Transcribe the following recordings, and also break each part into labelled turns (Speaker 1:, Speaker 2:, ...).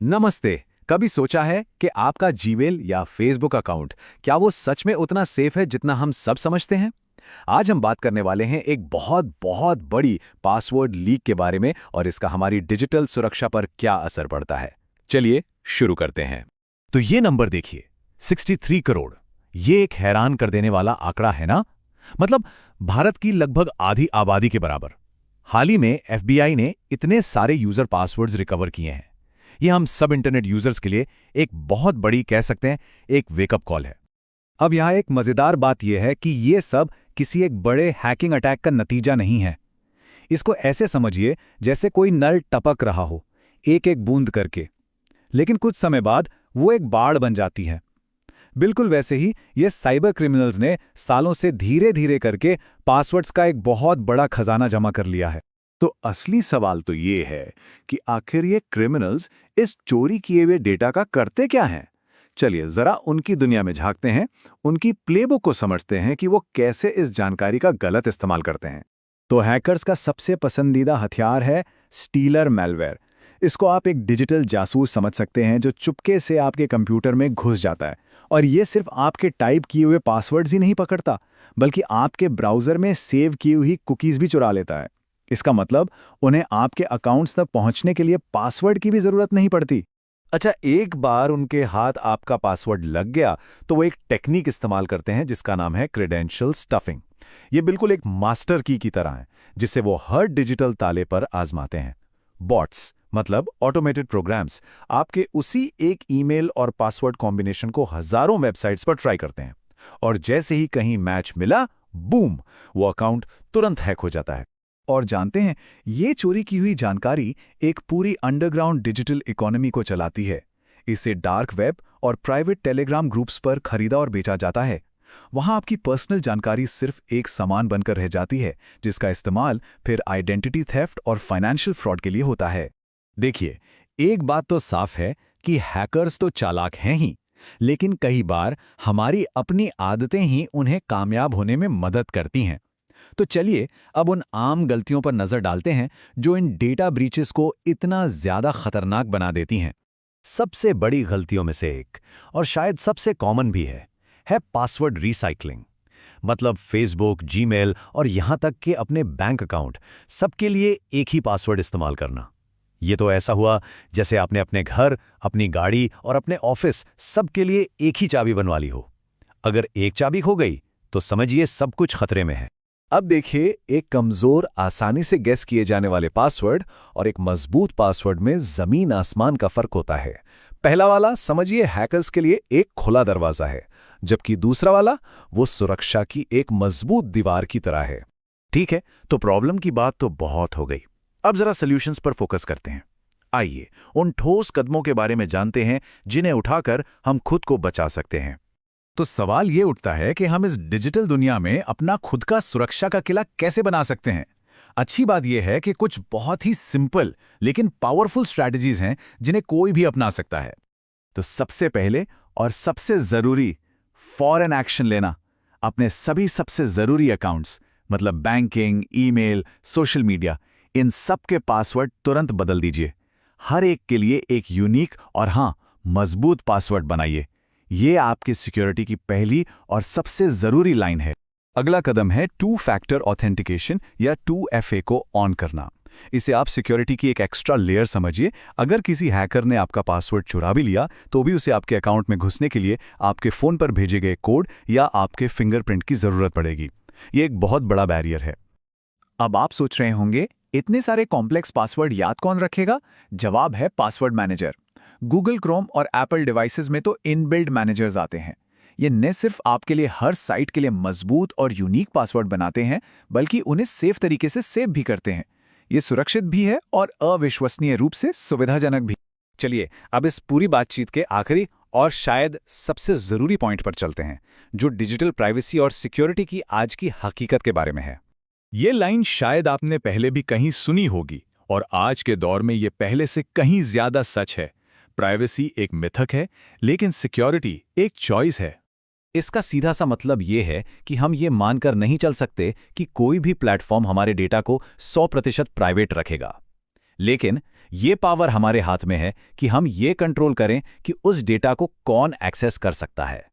Speaker 1: नमस्ते। कभी सोचा है कि आपका जीमेल या फेसबुक अकाउंट क्या वो सच में उतना सेफ है जितना हम सब समझते हैं? आज हम बात करने वाले हैं एक बहुत बहुत बड़ी पासवर्ड लीक के बारे में और इसका हमारी डिजिटल सुरक्षा पर क्या असर पड़ता है। चलिए शुरू करते हैं।
Speaker 2: तो ये नंबर देखिए, 63 करोड़। ये एक हैरान कर देने वाला आंकड़ा है ना? मतलब भारत की लगभग आधी आबादी के बराबर। हाल ही में एफबीआई ने इतने सारे यूजर पासवर्ड्स रिकवर किए हैं। ये हम सब इंटरनेट यूजर्स के लिए एक बहुत बड़ी, कह सकते हैं, एक वेकअप कॉल है।
Speaker 1: अब यहाँ एक मजेदार बात यह है कि ये सब किसी एक बड़े हैकिंग अटैक का नतीजा नहीं है। इसको ऐसे समझिए जैसे कोई नल टपक रहा हो, एक एक बूंद करके, लेकिन कुछ समय बाद वो एक बाढ़ बन जाती है। बिल्कुल वैसे ही ये साइबर क्रिमिनल्स ने सालों से धीरे धीरे करके पासवर्ड्स का एक बहुत बड़ा खजाना जमा कर लिया है।
Speaker 2: तो असली सवाल तो ये है कि आखिर ये क्रिमिनल्स इस चोरी किए हुए डेटा का करते क्या हैं? चलिए जरा उनकी दुनिया में झांकते हैं, उनकी प्लेबुक को समझते हैं कि वो कैसे इस जानकारी का गलत इस्तेमाल करते हैं।
Speaker 1: तो हैकर्स का सबसे पसंदीदा हथियार है स्टीलर मैलवेयर। इसको आप एक डिजिटल जासूस समझ सकते हैं जो चुपके से आपके कंप्यूटर में घुस जाता है और ये सिर्फ आपके टाइप किए हुए पासवर्ड्स ही नहीं पकड़ता, बल्कि आपके ब्राउज़र में सेव की हुई कुकीज़ भी चुरा लेता है। इसका मतलब उन्हें आपके अकाउंट्स तक पहुंचने के लिए पासवर्ड की भी ज़रूरत नहीं पड़ती।
Speaker 2: अच्छा, एक बार उनके हाथ आपका पासवर्ड लग गया तो वो एक टेक्निक इस्तेमाल करते हैं जिसका नाम है क्रेडेंशियल स्टफिंग। ये बिल्कुल एक मास्टर की तरह है जिसे वो हर डिजिटल ताले पर आजमाते हैं। बॉट्स मतलब ऑटोमेटेड प्रोग्राम्स आपके उसी एक ईमेल और पासवर्ड कॉम्बिनेशन को हजारों वेबसाइट्स पर ट्राई करते हैं और जैसे ही कहीं मैच मिला, बूम, वो अकाउंट तुरंत हैक हो जाता है।
Speaker 1: और जानते हैं, ये चोरी की हुई जानकारी एक पूरी अंडरग्राउंड डिजिटल इकोनॉमी को चलाती है। इसे डार्क वेब और प्राइवेट टेलीग्राम ग्रुप्स पर खरीदा और बेचा जाता है। वहां आपकी पर्सनल जानकारी सिर्फ एक सामान बनकर रह जाती है जिसका इस्तेमाल फिर आइडेंटिटी थेफ्ट और फाइनेंशियल फ्रॉड के लिए होता है।
Speaker 2: देखिए, एक बात तो साफ है कि हैकर्स तो चालाक हैं ही, लेकिन कई बार हमारी अपनी आदतें ही उन्हें कामयाब होने में मदद करती हैं। तो चलिए अब उन आम गलतियों पर नजर डालते हैं जो इन डेटा ब्रीचेस को इतना ज्यादा खतरनाक बना देती हैं। सबसे बड़ी गलतियों में से एक, और शायद सबसे कॉमन भी है पासवर्ड रिसाइकलिंग। मतलब फेसबुक, जीमेल और यहां तक कि अपने बैंक अकाउंट, सबके लिए एक ही पासवर्ड इस्तेमाल करना। ये तो ऐसा हुआ जैसे आपने अपने घर, अपनी गाड़ी और अपने ऑफिस सबके लिए एक ही चाबी बनवा ली हो। अगर एक चाबी खो गई तो समझिए सब कुछ खतरे में है। अब देखिए, एक कमजोर, आसानी से गेस किए जाने वाले पासवर्ड और एक मजबूत पासवर्ड में जमीन आसमान का फर्क होता है। पहला वाला समझिए हैकर्स के लिए एक खुला दरवाजा है, जबकि दूसरा वाला वो सुरक्षा की एक मजबूत दीवार की तरह है। ठीक है, तो प्रॉब्लम की बात तो बहुत हो गई। अब जरा सॉल्यूशंस पर फोकस करते हैं। आइए उन ठोस कदमों के बारे में जानते हैं जिन्हें उठाकर हम खुद को बचा सकते हैं। तो सवाल ये उठता है कि हम इस डिजिटल दुनिया में अपना खुद का सुरक्षा का किला कैसे बना सकते हैं। अच्छी बात यह है कि कुछ बहुत ही सिंपल लेकिन पावरफुल स्ट्रैटेजीज हैं जिन्हें कोई भी अपना सकता है। तो सबसे पहले और सबसे जरूरी, फॉरेन एक्शन लेना। अपने सभी सबसे जरूरी अकाउंट्स मतलब बैंकिंग, ईमेल, सोशल मीडिया, इन सब के पासवर्ड तुरंत बदल दीजिए। हर एक के लिए एक यूनिक और हाँ, मजबूत पासवर्ड बनाइए। ये आपकी सिक्योरिटी की पहली और सबसे जरूरी लाइन है। अगला कदम है 2 फैक्टर ऑथेंटिकेशन या 2FA को ऑन करना। इसे आप सिक्योरिटी की एक एक्स्ट्रा लेयर समझिए। अगर किसी हैकर ने आपका पासवर्ड चुरा भी लिया तो भी उसे आपके अकाउंट में घुसने के लिए आपके फोन पर भेजे गए कोड या आपके फिंगरप्रिंट की जरूरत पड़ेगी। ये एक बहुत बड़ा बैरियर है।
Speaker 1: अब आप सोच रहे होंगे, इतने सारे कॉम्प्लेक्स पासवर्ड याद कौन रखेगा? जवाब है पासवर्ड मैनेजर। गूगल क्रोम और एप्पल डिवाइसेस में तो इनबिल्ट मैनेजर्स आते हैं। ये न सिर्फ आपके लिए हर साइट के लिए मजबूत और यूनिक पासवर्ड बनाते हैं, बल्कि उन्हें सेफ तरीके से सेव भी करते हैं। ये सुरक्षित भी है और अविश्वसनीय रूप से सुविधाजनक भी। चलिए अब इस पूरी बातचीत के आखिरी और शायद सबसे जरूरी पॉइंट पर चलते हैं, जो डिजिटल प्राइवेसी और सिक्योरिटी की आज की हकीकत के बारे में है।
Speaker 2: ये लाइन शायद आपने पहले भी कहीं सुनी होगी और आज के दौर में ये पहले से कहीं ज्यादा सच है। प्राइवेसी एक मिथक है, लेकिन सिक्योरिटी एक चॉइस है।
Speaker 1: इसका सीधा सा मतलब ये है कि हम ये मानकर नहीं चल सकते कि कोई भी प्लेटफॉर्म हमारे डेटा को 100% प्राइवेट रखेगा। लेकिन
Speaker 2: ये पावर हमारे हाथ में है कि हम ये कंट्रोल करें कि उस डेटा को कौन एक्सेस कर सकता है।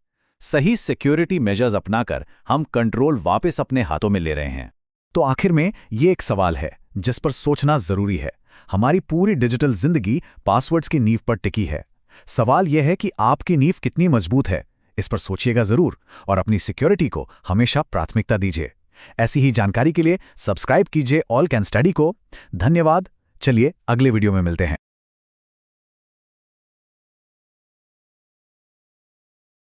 Speaker 2: सही सिक्योरिटी मेजर्स अपनाकर हम कंट्रोल वापस अपने हाथों में ले रहे हैं। तो आखिर में ये एक सवाल है जिस पर सोचना जरूरी है। हमारी पूरी डिजिटल जिंदगी पासवर्ड्स की नींव पर टिकी है। सवाल यह है कि आपकी नींव कितनी मजबूत है। इस पर सोचिएगा जरूर और अपनी सिक्योरिटी को हमेशा प्राथमिकता दीजिए। ऐसी ही जानकारी के लिए सब्सक्राइब कीजिए ऑल कैन स्टडी को। धन्यवाद। चलिए अगले वीडियो में मिलते हैं।